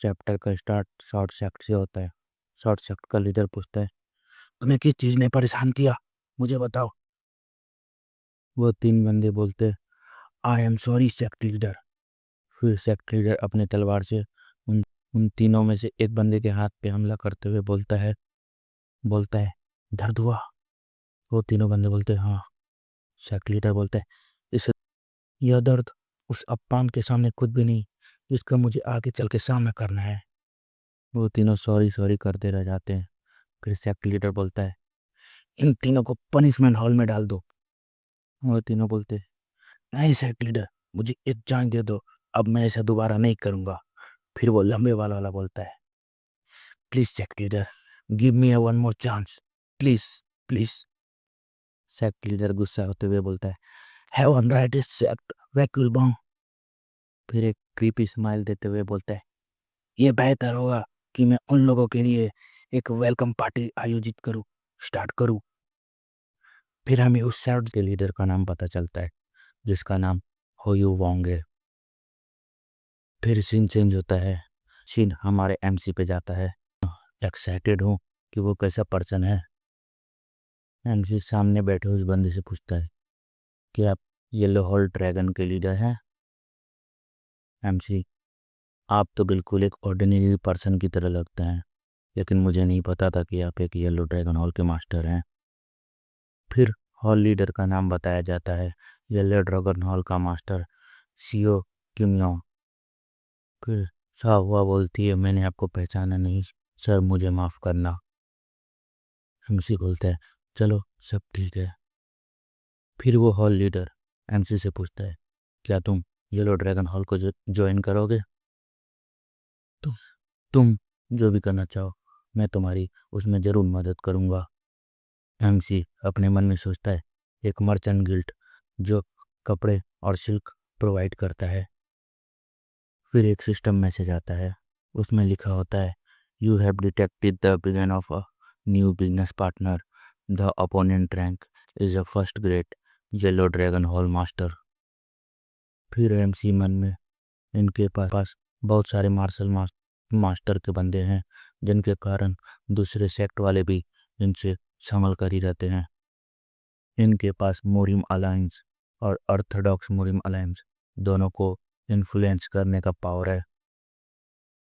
Chapter का start short sect से होता है। शॉर्ट सेक्ट का लीडर पूछता है, तुम्हें किस चीज़ ने परेशान किया, मुझे बताओ। वो तीन बंदे बोलते, I am sorry sect leader. फिर सेक्ट लीडर अपने तलवार से उन उन तीनों में से एक बंदे के हाथ पे हमला करते हुए बोलता है दर्द हुआ। वो तीनों बंदे बोलते हैं हाँ। सेक्ट लीडर बोलता है, इस यह दर्द उस अपमान के सामने कुछ भी नहीं, इसका मुझे आगे चल के सामना करना है। वो तीनों सॉरी सॉरी करते रह जाते हैं। फिर सेक्ट लीडर बोलता है, इन तीनों को पनिशमेंट हॉल में डाल दो। वो तीनों बोलते हैं, नहीं सेक्ट लीडर, मुझे एक चांस दे दो, अब मैं ऐसा दोबारा नहीं करूंगा। फिर वो लंबे वाला बोलता है, please sect leader, give me one more chance, please please. Sect leader गुस्सा होते हुए बोलता है, have one right is sect vacuole Bong. फिर एक क्रीपी स्माइल देते हुए बोलता है, ये बेहतर होगा कि मैं उन लोगों के लिए एक वेलकम पार्टी आयोजित करूं, स्टार्ट करूं। फिर हमें उस सेक्ट के लीडर का नाम पता चलता है, जिसका नाम होयू वोंग है। फिर सीन चेंज होता है। सीन हमारे एमसी पे जाता है। एक्साइटेड हूँ कि वो कैसा पर्सन है। एमसी सामने बैठे उस बंदे से पूछता है कि आप येलो हॉल ड्रैगन के लीडर हैं। एमसी, आप तो बिल्कुल एक ऑर्डिनरी पर्सन की तरह लगते हैं, लेकिन मुझे नहीं पता था कि आप एक येलो ड्रैगन हॉल के मास्टर हैं। फिर हॉल लीडर का नाम बताया जाता है, येलो ड्रैगन हॉल का मास्टर सीओ किम्योंग। फिर साहुआ बोलती है, मैंने आपको पहचाना नहीं सर, मुझे माफ़ करना। एमसी बोलता है, चलो सब ठीक है। फिर वो हॉल लीडर एमसी से पूछता है, क्या तुम येलो ड्रैगन हॉल को ज्वाइन करोगे? तुम तुम जो भी करना चाहो, मैं तुम्हारी उसमें ज़रूर मदद करूँगा। एमसी अपने मन में सोचता है, एक मर्चेंट गिल्ड जो कपड़े और सिल्क प्रोवाइड करता है। फिर एक सिस्टम मैसेज आता है, उसमें लिखा होता है, you have detected the begin of a new business partner, the opponent rank is a first grade yellow dragon hall master. फिर एमसी मन में, इनके पास बहुत सारे मार्शल मास्टर के बंदे हैं, जिनके कारण दूसरे सेक्ट वाले भी इनसे संभल कर ही रहते हैं। इनके पास मोरिम अलायंस और ऑर्थोडॉक्स मोरिम अलायंस दोनों को इन्फ्लुएंस करने का पावर है।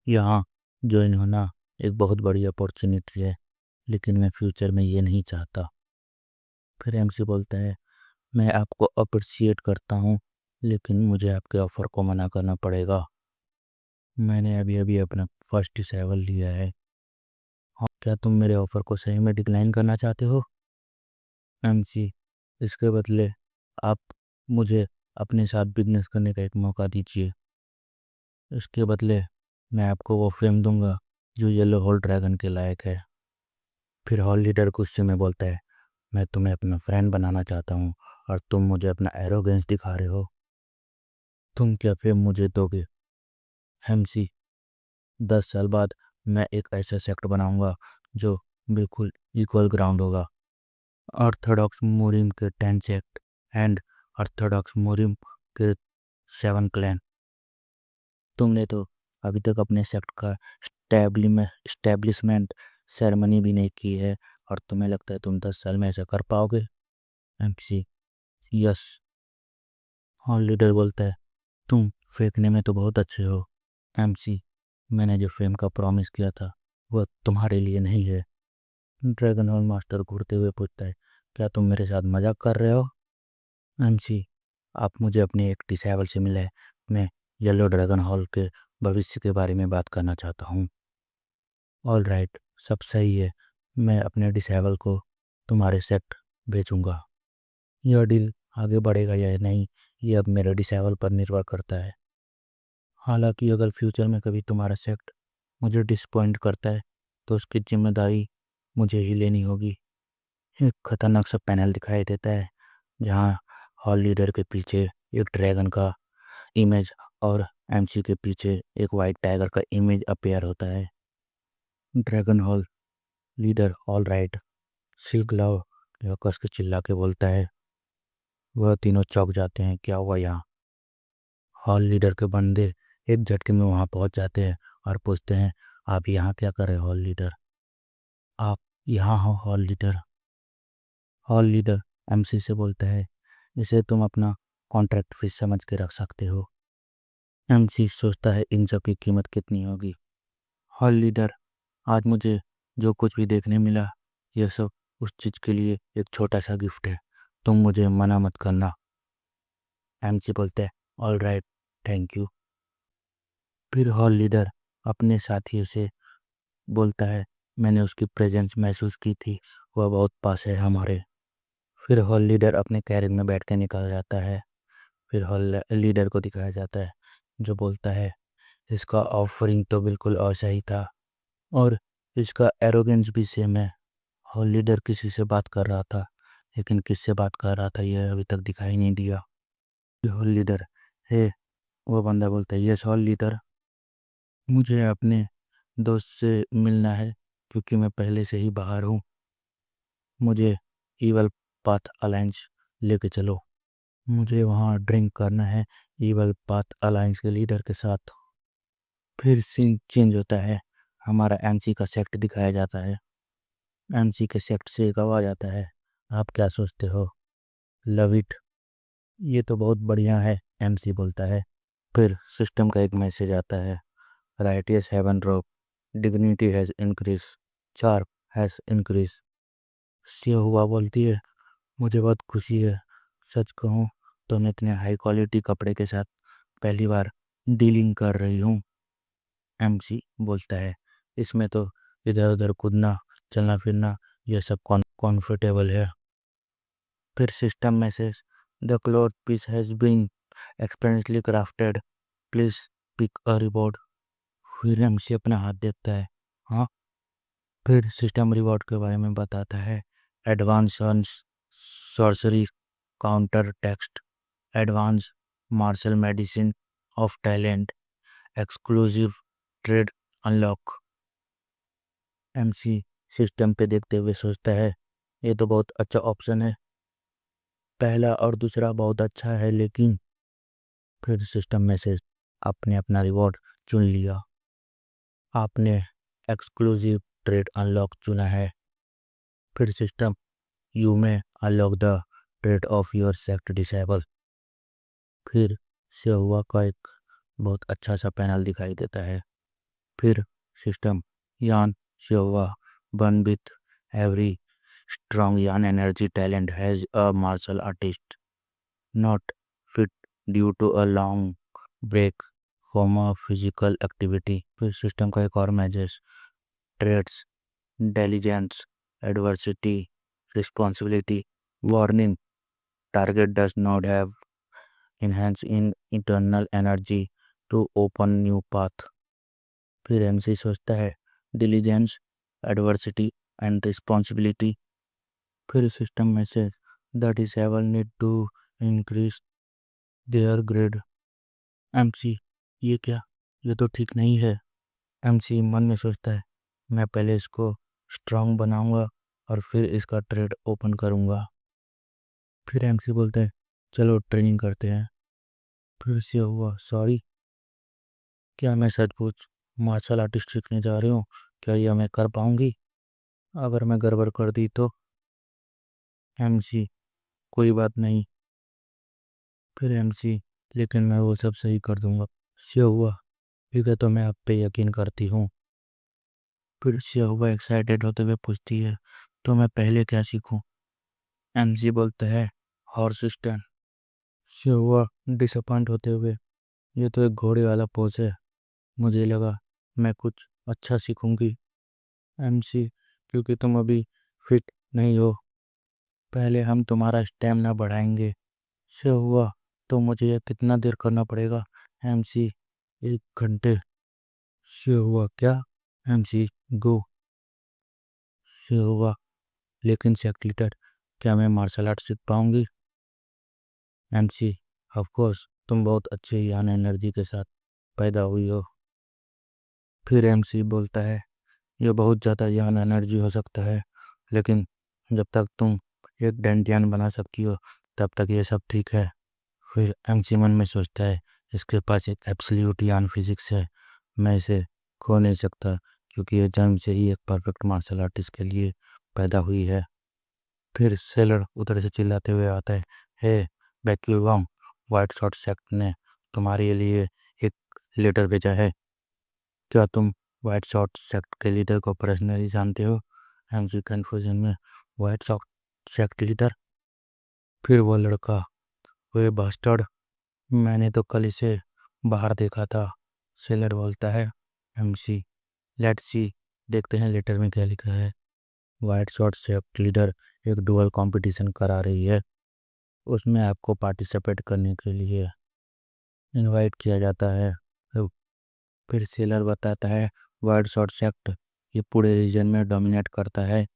यहाँ ज्वाइन होना एक बहुत बड़ी अपॉर्चुनिटी है, लेकिन मैं फ्यूचर में ये नहीं चाहता। फिर एमसी बोलता है, मैं आपको अप्रिशिएट करता हूँ, लेकिन मुझे आपके ऑफ़र को मना करना पड़ेगा। मैंने अभी अभी अपना फर्स्ट डिसेबल लिया है। हाँ, क्या तुम मेरे ऑफ़र को सही में डिक्लाइन करना चाहते हो? एमसी, इसके बदले आप मुझे अपने साथ बिजनेस करने का एक मौका दीजिए। इसके बदले मैं आपको वो फेम दूंगा जो येलो हॉल ड्रैगन के लायक है। फिर हॉल लीडर गुस्से में बोलता है, मैं तुम्हें अपना फ्रेंड बनाना चाहता हूँ और तुम मुझे अपना एरोगेंस दिखा रहे हो। तुम क्या फेम मुझे दोगे? एमसी, 10 साल बाद मैं एक ऐसा सेक्ट बनाऊंगा जो बिल्कुल इक्वल ग्राउंड होगा। ऑर्थोडॉक्स मोरिम के 10 सेक्ट एंड ऑर्थोडॉक्स मोरिम के 7 क्लैन। तुमने तो अभी तक अपने सेक्ट का स्टैब्लिशमेंट सेरेमनी भी नहीं की है, और तुम्हें लगता है तुम 10 साल में ऐसा कर पाओगे? MC, yes. हॉल लीडर बोलता है, तुम फेंकने में तो बहुत अच्छे हो। एमसी, मैंने जो फेम का प्रॉमिस किया था वह तुम्हारे लिए नहीं है। ड्रैगन हॉल मास्टर घूरते हुए पूछता है, क्या तुम मेरे साथ मजाक कर रहे हो? एमसी, आप मुझे अपने एक डिसेबल से मिले, मैं येलो ड्रैगन हॉल के भविष्य के बारे में बात करना चाहता हूँ। ऑल राइट, सब सही है, मैं अपने डिसेबल को तुम्हारे सेक्ट भेजूंगा। यह डील आगे बढ़ेगा या नहीं, ये अब मेरे डिसेबल पर निर्भर करता है। हालांकि अगर फ्यूचर में कभी तुम्हारा सेक्ट मुझे डिसपॉइंट करता है, तो उसकी जिम्मेदारी मुझे ही लेनी होगी। एक खतरनाक सा पैनल दिखाई देता है, जहाँ हॉल लीडर के पीछे एक ड्रैगन का इमेज और एमसी के पीछे एक वाइट टाइगर का इमेज अपेयर होता है। Dragon hall leader all right silk लाओ, यह कस के चिल्ला के बोलता है। वह तीनों चौंक जाते हैं, क्या हुआ यहाँ? हॉल लीडर के बंदे एक झटके में वहाँ पहुँच जाते हैं और पूछते हैं, आप यहाँ क्या कर रहे हो हॉल लीडर? आप यहाँ हो hall leader? Hall leader MC से बोलता है, इसे तुम अपना कॉन्ट्रैक्ट फीस समझ के रख सकते हो। एमसी सोचता है इन सब की कीमत कितनी होगी। हॉल लीडर, आज मुझे जो कुछ भी देखने मिला यह सब उस चीज़ के लिए एक छोटा सा गिफ्ट है, तुम मुझे मना मत करना। एमसी बोलता है, ऑल राइट, थैंक यू। फिर हॉल लीडर अपने साथियों से बोलता है, मैंने उसकी प्रेजेंस महसूस की थी, वह बहुत पास है हमारे। फिर हॉल लीडर अपने कैरियर में बैठ के निकल जाता है। फिर हॉल लीडर को दिखाया जाता है जो बोलता है, इसका ऑफरिंग तो बिल्कुल ऐसा ही था और इसका एरोगेंस भी सेम है। हॉल लीडर किसी से बात कर रहा था, लेकिन किससे बात कर रहा था यह अभी तक दिखाई नहीं दिया। हॉल लीडर, हे, वो बंदा बोलता है, यस हॉल लीडर, मुझे अपने दोस्त से मिलना है क्योंकि मैं पहले से ही बाहर हूँ। मुझे ईवल पाथ अलायंस लेके चलो, मुझे वहाँ ड्रिंक करना है ईवल पाथ अलायंस के लीडर के साथ। फिर सीन चेंज होता है, हमारा एमसी का सेक्ट दिखाया जाता है। एमसी के सेक्ट से एक आवाज़ आता है, आप क्या सोचते हो? लव इट, ये तो बहुत बढ़िया है, एमसी बोलता है। फिर सिस्टम का एक मैसेज आता है, righteous heaven drop, dignity has increase, चार्प हैज़ इंक्रीज। से हुआ बोलती है, मुझे बहुत खुशी है, सच कहूँ तो मैं इतने हाई क्वालिटी कपड़े के साथ पहली बार डीलिंग कर रही हूँ। एमसी बोलता है, इसमें तो इधर उधर कूदना चलना फिरना यह सब कॉन्फर्टेबल है। फिर system message, the cloth piece has been expensively crafted, please pick a reward. फिर एमसी अपना हाथ देखता है, हाँ। फिर सिस्टम रिवॉर्ड के बारे में बताता है, advance sorcery, counter text, advance martial medicine of talent, exclusive trade unlock. MC system पे देखते हुए सोचता है, ये तो बहुत अच्छा ऑप्शन है, पहला और दूसरा बहुत अच्छा है, लेकिन फिर सिस्टम में से आपने अपना रिवॉर्ड चुन लिया, आपने एक्सक्लूसिव ट्रेड अनलॉक चुना है। फिर सिस्टम, यू में unlock the trade off your sect disable. फिर से हुआ का एक बहुत अच्छा सा पैनल दिखाई देता है। फिर सिस्टम, यान से हुआ born with every strong yuan energy talent has a martial artist not fit due to a long break from a physical activity. फिर सिस्टम का एक और मैसेज, trades, intelligence, adversity, responsibility, warning, target does not have enhance in internal energy to open new path। फिर MC सोचता है, diligence, adversity and responsibility। फिर system में से the disable need to increase their grade। MC, ये क्या, ये तो ठीक नहीं है। एमसी मन में सोचता है, मैं पहले इसको स्ट्रांग बनाऊंगा और फिर इसका ट्रेड ओपन करूंगा। फिर एमसी बोलते हैं, चलो ट्रेनिंग करते हैं। फिर से हुआ, सॉरी, क्या मैं सचमुच मार्शल आर्टिस्ट सीखने जा रही हूँ? क्या यह मैं कर पाऊंगी? अगर मैं गड़बड़ कर दी तो? एमसी, कोई बात नहीं। फिर एमसी, लेकिन मैं वो सब सही कर दूंगा। से हुआ, ठीक है, तो मैं आप पे यकीन करती हूँ। फिर से हुआ एक्साइटेड होते हुए पूछती है, तो मैं पहले क्या सीखूं? एमसी बोलता है, हॉर्स स्टैंड। से हुआ डिसअपॉइंट होते हुए, ये तो एक घोड़े वाला पोज है, मुझे लगा मैं कुछ अच्छा सीखूंगी। एमसी, क्योंकि तुम अभी फिट नहीं हो, पहले हम तुम्हारा स्टेमिना बढ़ाएंगे। से हुआ, तो मुझे यह कितना देर करना पड़ेगा? एमसी, 1 घंटे। से हुआ, क्या? एमसी, गो। से हुआ, लेकिन सेक्रेटर, क्या मैं मार्शल आर्ट सीख पाऊंगी? एमसी, ऑफ कोर्स, तुम बहुत अच्छे यान एनर्जी के साथ पैदा हुई हो। फिर एमसी बोलता है, यह बहुत ज़्यादा यान एनर्जी हो सकता है, लेकिन जब तक तुम एक डेंटियान बना सकती हो तब तक ये सब ठीक है। फिर एमसी मन में सोचता है, इसके पास एक एब्सोल्यूट यान फिजिक्स है, मैं इसे खो नहीं सकता, क्योंकि ये जन्म से ही एक परफेक्ट मार्शल आर्टिस्ट के लिए पैदा हुई है। फिर सेलर उधर से चिल्लाते हुए आता है, हे बैक्यूलवांग, व्हाइट शॉर्ट सेक्ट ने तुम्हारे लिए एक लेटर भेजा है। क्या तुम व्हाइट शॉर्ट सेक्ट के लीडर को पर्सनली जानते हो? एमसी कंफ्यूजन में, व्हाइट शॉर्ट सेक्ट लीडर? फिर वो लड़का, वे बास्टर्ड, मैंने तो कल इसे बाहर देखा था। सेलर बोलता है, एमसी लेट्स सी, देखते हैं लेटर में क्या लिखा है। व्हाइट शॉर्ट सेक्ट लीडर एक डुअल कंपटीशन करा रही है, उसमें आपको पार्टिसिपेट करने के लिए इनवाइट किया जाता है। अब फिर सेलर बताता है, व्हाइट शॉर्ट सेक्ट ये पूरे रीजन में डोमिनेट करता है।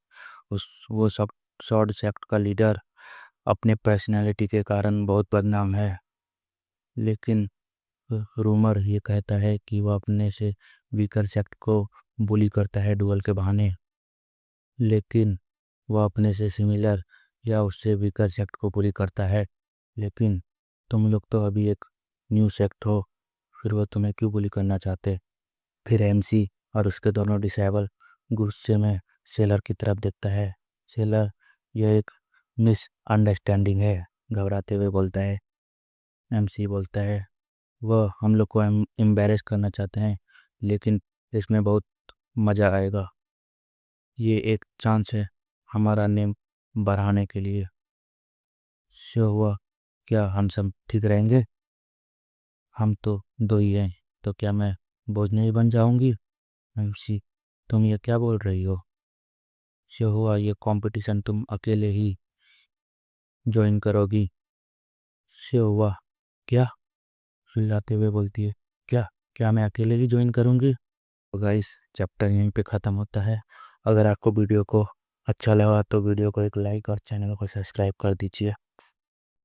उस वो सब शॉर्ट सेक्ट का लीडर अपने पर्सनालिटी के कारण बहुत बदनाम है, लेकिन रूमर ये कहता है कि वो अपने से वीकर सेक्ट को बुली करता है डुअल के बहाने। लेकिन वह अपने से सिमिलर या उससे वीकर सेक्ट को बुली करता है। लेकिन तुम लोग तो अभी एक न्यू सेक्ट हो, फिर वो तुम्हें क्यों बुली करना चाहते? फिर एमसी और उसके दोनों डिसेबल गुस्से में सेलर की तरफ देखता है। सेलर, यह एक मिसअंडरस्टैंडिंग है, घबराते हुए बोलता है। एमसी बोलता है, वह हम लोग को एम्बेरस करना चाहते हैं, लेकिन इसमें बहुत मज़ा आएगा। ये एक चांस है हमारा नेम बढ़ाने के लिए। शो हुआ, क्या हम सब ठीक रहेंगे? हम तो दो ही हैं, तो क्या मैं बोझ नहीं बन जाऊंगी? एमसी, तुम ये क्या बोल रही हो? शो हुआ, ये कंपटीशन तुम अकेले ही ज्वाइन करोगी? शो हुआ, क्या? चिल्लाते हुए बोलती है, क्या क्या मैं अकेले ही ज्वाइन करूंगी? तो गाइस, चैप्टर यहीं पे ख़त्म होता है। अगर आपको वीडियो को अच्छा लगा तो वीडियो को एक लाइक और चैनल को सब्सक्राइब कर दीजिए।